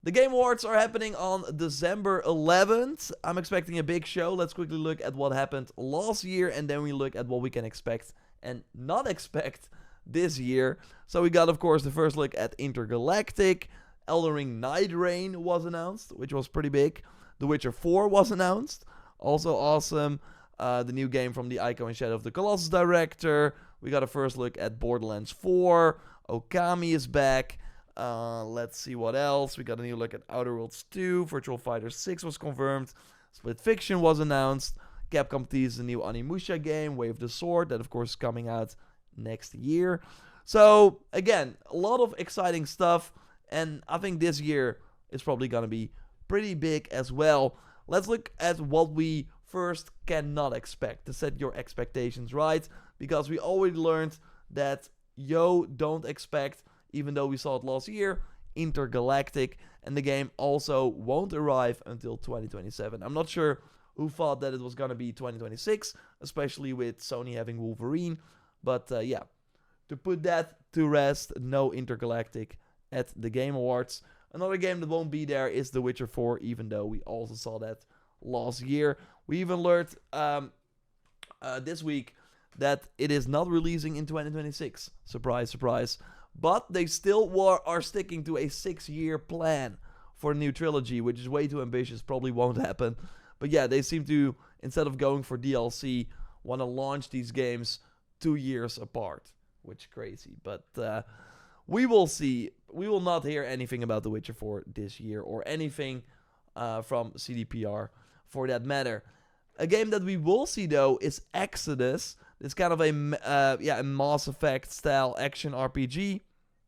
The Game Awards are happening on December 11th. I'm expecting a big show. Let's quickly look at what happened last year, and then we look at what we can expect and not expect this year. So we got, of course, the first look at Intergalactic. Elden Ring Night Rain was announced, which was pretty big. The Witcher 4 was announced. Also awesome. The new game from the Ico and Shadow of the Colossus director. We got a first look at Borderlands 4. Okami is back. Let's see what else. We got a new look at Outer Worlds 2. Virtual Fighter 6 was confirmed. Split Fiction was announced. Capcom teased the new Onimusha game, Way of the Sword. That, of course, is coming out next year. So, again, a lot of exciting stuff. And I think this year is probably going to be pretty big as well. Let's look at what we first cannot expect to set your expectations right. Because we already learned that, don't expect, even though we saw it last year, Intergalactic, and the game also won't arrive until 2027. I'm not sure who thought that it was gonna be 2026, especially with Sony having Wolverine, but yeah, to put that to rest, no Intergalactic at the Game Awards. Another game that won't be there is The Witcher 4, even though we also saw that last year. We even learned this week that it is not releasing in 2026. Surprise, surprise. But they still are sticking to a 6-year plan for a new trilogy, which is way too ambitious, probably won't happen. But yeah, they seem to, instead of going for DLC, want to launch these games 2 years apart, which is crazy. But we will see. We will not hear anything about The Witcher 4 this year, or anything from CDPR for that matter. A game that we will see, though, is Exodus. It's kind of a Mass Effect style action RPG.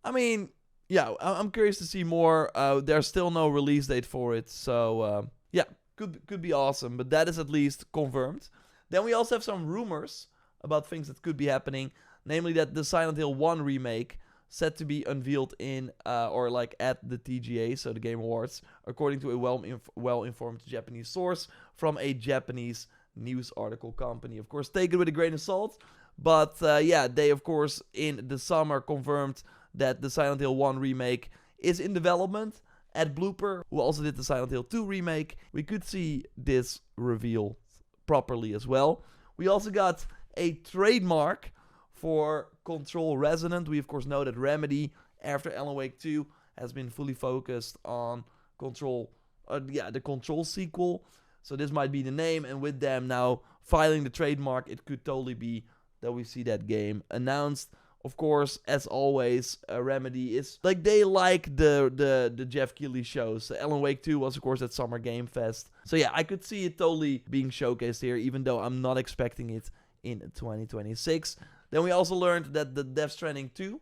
I mean, yeah, I'm curious to see more. There's still no release date for it, so yeah, could be awesome. But that is at least confirmed. Then we also have some rumors about things that could be happening, namely that the Silent Hill 1 remake set to be unveiled in or like at the TGA, so the Game Awards, according to a well-informed Japanese source from a Japanese news article company. Of course, take it with a grain of salt, but yeah, they of course in the summer confirmed that the Silent Hill 1 remake is in development at Blooper, who also did the Silent Hill 2 remake. We could see this reveal properly as well. We also got a trademark for Control Resonant. We of course know that Remedy, after Alan Wake 2, has been fully focused on Control, the Control sequel. So this might be the name, and with them now filing the trademark, it could totally be that we see that game announced. Of course, as always, Remedy is like they like the Jeff Keighley shows. Alan Wake 2 was of course at Summer Game Fest. So yeah, I could see it totally being showcased here, even though I'm not expecting it in 2026. Then we also learned that the Death Stranding 2,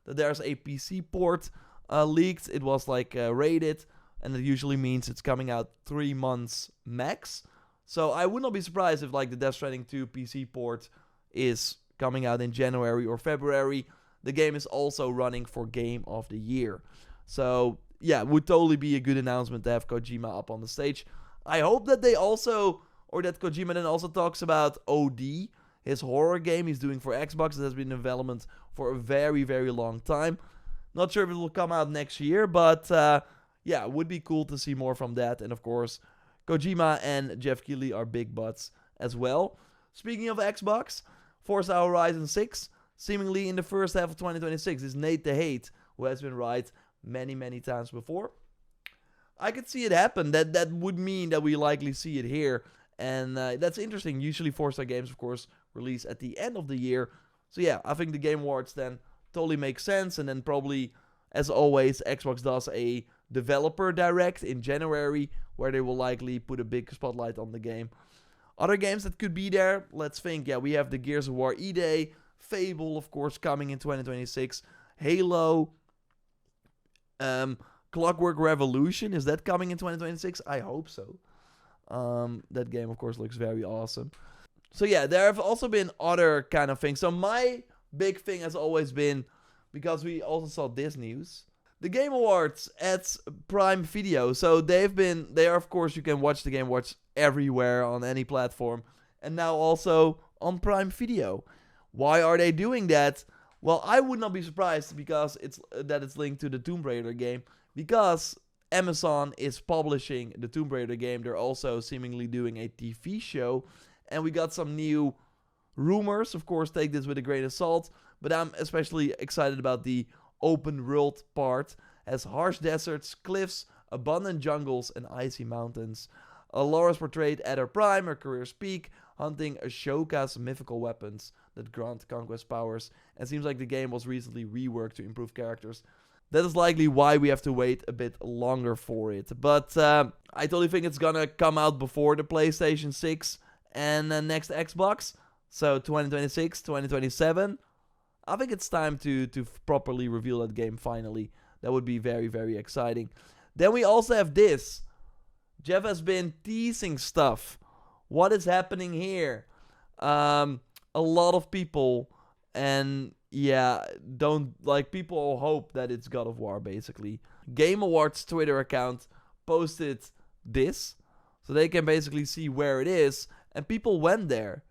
that there's a PC port leaked. It was like rated, and it usually means it's coming out 3 months max. So I would not be surprised if like the Death Stranding 2 PC port is coming out in January or February. The game is also running for Game of the Year. So yeah, it would totally be a good announcement to have Kojima up on the stage. I hope that they also, or that Kojima then also talks about OD, his horror game he's doing for Xbox that has been in development for a very, very long time. Not sure if it will come out next year, but yeah, it would be cool to see more from that. And of course, Kojima and Jeff Keighley are big butts as well. Speaking of Xbox, Forza Horizon 6, seemingly in the first half of 2026, is Nate the Hate, who has been right many, many times before. I could see it happen. That would mean that we likely see it here. And that's interesting. Usually Forza games, of course, release at the end of the year. So yeah, I think the Game Awards then totally make sense. And then probably, as always, Xbox does a developer direct in January, where they will likely put a big spotlight on the game. Other games that could be there, let's think. Yeah, we have the Gears of War E-Day, Fable, of course, coming in 2026, Halo, Clockwork Revolution, is that coming in 2026? I hope so. That game, of course, looks very awesome. So yeah, there have also been other kind of things. So my big thing has always been, because we also saw this news, the Game Awards at Prime Video. So they are, of course, you can watch the Game Awards everywhere on any platform, and now also on Prime Video. Why are they doing that? Well, I would not be surprised because it's linked to the Tomb Raider game, because Amazon is publishing the Tomb Raider game. They're also seemingly doing a TV show. And we got some new rumors. Of course, take this with a grain of salt. But I'm especially excited about the open world part. Has harsh deserts, cliffs, abundant jungles, and icy mountains. Laura's portrayed at her prime, her career's peak, hunting Ashoka's mythical weapons that grant conquest powers. And it seems like the game was recently reworked to improve characters. That is likely why we have to wait a bit longer for it. But I totally think it's gonna come out before the PlayStation 6 and next Xbox. So 2026, 2027. I think it's time to properly reveal that game finally. That would be very, very exciting. Then we also have this. Jeff has been teasing stuff. What is happening here? A lot of people, and yeah, people hope that it's God of War, basically. Game Awards Twitter account posted this, so they can basically see where it is, and people went there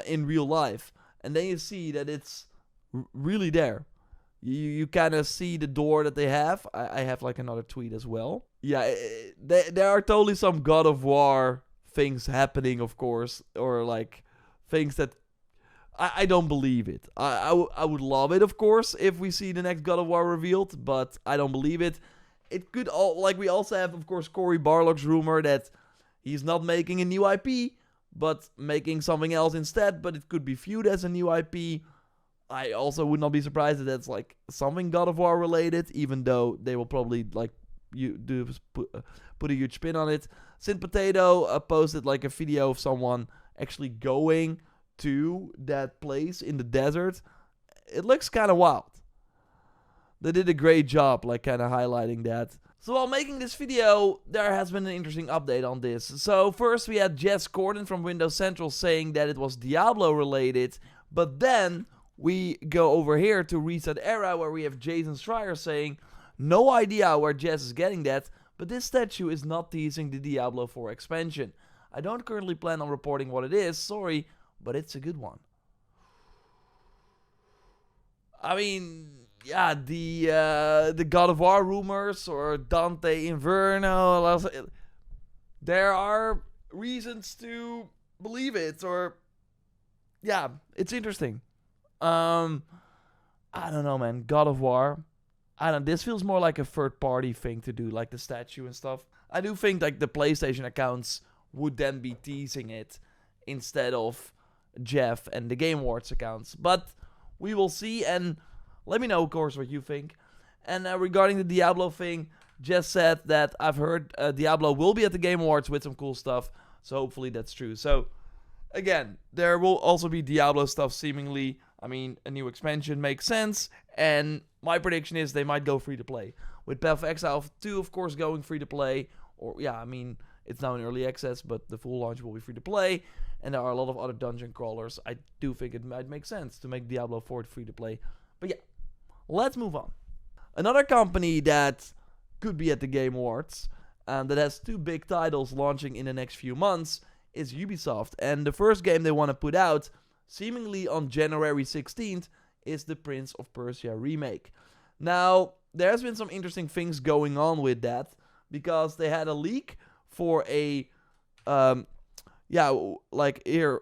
in real life, and then you see that it's really there. You kind of see the door that they have. I have like another tweet as well. Yeah, there are totally some God of War things happening, of course, or like things that I don't believe it. I would love it, of course, if we see the next God of War revealed, but I don't believe it. It could we also have, of course, Cory Barlog's rumor that he's not making a new IP, but making something else instead. But it could be viewed as a new IP. I also would not be surprised if that's like something God of War related, even though they will probably like put a huge spin on it. Sin Potato posted like a video of someone actually going to that place in the desert. It looks kind of wild. They did a great job like kind of highlighting that. So while making this video, there has been an interesting update on this. So first we had Jess Gordon from Windows Central saying that it was Diablo related, but then we go over here to Reset Era where we have Jason Schreier saying, no idea where Jess is getting that, but this statue is not teasing the Diablo 4 expansion. I don't currently plan on reporting what it is, sorry, but it's a good one. I mean, yeah, the God of War rumors or Dante Inferno, there are reasons to believe it, or yeah, it's interesting. I don't know, man. God of War. This feels more like a third-party thing to do, like the statue and stuff. I do think like the PlayStation accounts would then be teasing it instead of Jeff and the Game Awards accounts. But we will see, and let me know, of course, what you think. And regarding the Diablo thing, Jess said that I've heard Diablo will be at the Game Awards with some cool stuff, so hopefully that's true. So, again, there will also be Diablo stuff seemingly. I mean, a new expansion makes sense, and my prediction is they might go free-to-play. With Path of Exile 2, of course, going free-to-play, or, yeah, I mean, it's now in early access, but the full launch will be free-to-play, and there are a lot of other dungeon crawlers. I do think it might make sense to make Diablo 4 free-to-play. But yeah, let's move on. Another company that could be at the Game Awards, that has two big titles launching in the next few months, is Ubisoft. And the first game they want to put out, seemingly on January 16th, is the Prince of Persia remake. Now, there's been some interesting things going on with that, because they had a leak for a, like here,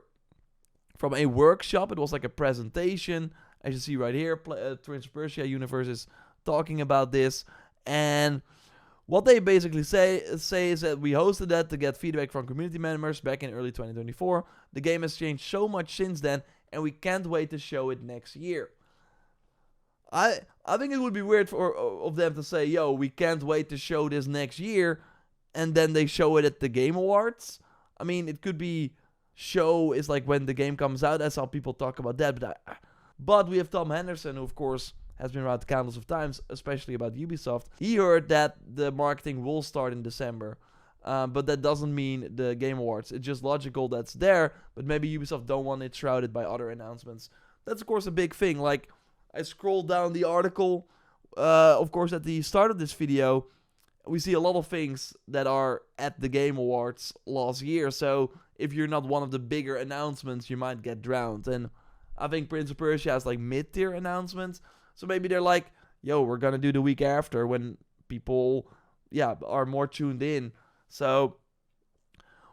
from a workshop. It was like a presentation. As you see right here, Prince of Persia Universe is talking about this, and what they basically say is that we hosted that to get feedback from community members back in early 2024. The game has changed so much since then, and we can't wait to show it next year. I think it would be weird of them to say, yo, we can't wait to show this next year, and then they show it at the Game Awards. I mean, it could be show is like when the game comes out. That's how people talk about that. But we have Tom Henderson, who of course has been around countless of times, especially about Ubisoft. He heard that the marketing will start in December. But that doesn't mean the Game Awards. It's just logical that's there, but maybe Ubisoft don't want it shrouded by other announcements. That's of course a big thing. Like, I scrolled down the article, of course at the start of this video, we see a lot of things that are at the Game Awards last year. So if you're not one of the bigger announcements, you might get drowned. And I think Prince of Persia has like mid-tier announcements. So maybe they're like, yo, we're gonna do the week after when people are more tuned in. So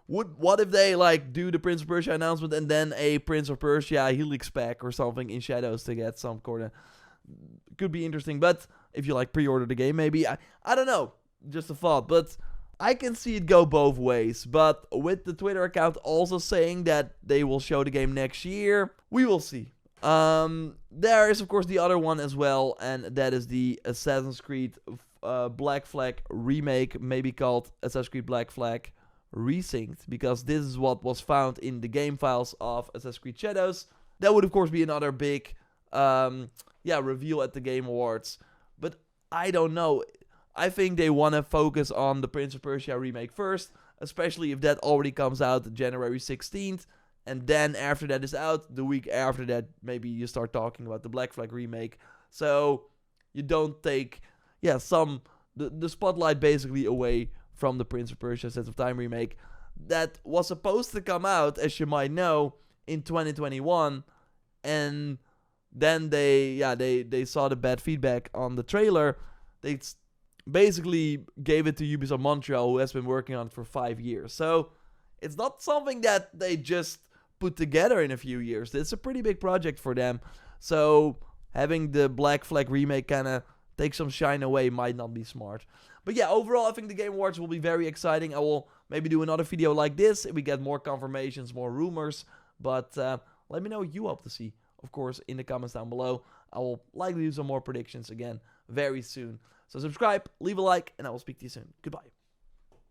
what if they like do the Prince of Persia announcement and then a Prince of Persia Helix pack or something in Shadows to get some kind of, could be interesting. But if you like pre-order the game, maybe I don't know, just a thought. But I can see it go both ways. But with the Twitter account also saying that they will show the game next year, we will see. There is of course the other one as well, and that is the Assassin's Creed Black Flag remake, maybe called Assassin's Creed Black Flag Resynced, because this is what was found in the game files of Assassin's Creed Shadows. That would of course be another big reveal at the Game Awards. But I don't know. I think they want to focus on the Prince of Persia remake first, especially if that already comes out January 16th. And then after that is out, the week after that, maybe you start talking about the Black Flag remake. So you don't take, the spotlight basically away from the Prince of Persia Sands of Time remake that was supposed to come out, as you might know, in 2021. And then they saw the bad feedback on the trailer. They basically gave it to Ubisoft Montreal, who has been working on it for 5 years. So it's not something that they just put together in a few years. It's a pretty big project for them. So having the Black Flag remake kind of take some shine away might not be smart. But yeah, overall, I think the Game Awards will be very exciting. I will maybe do another video like this if we get more confirmations, more rumors. But let me know what you hope to see, of course, in the comments down below. I will likely do some more predictions again very soon. So subscribe, leave a like, and I will speak to you soon. Goodbye.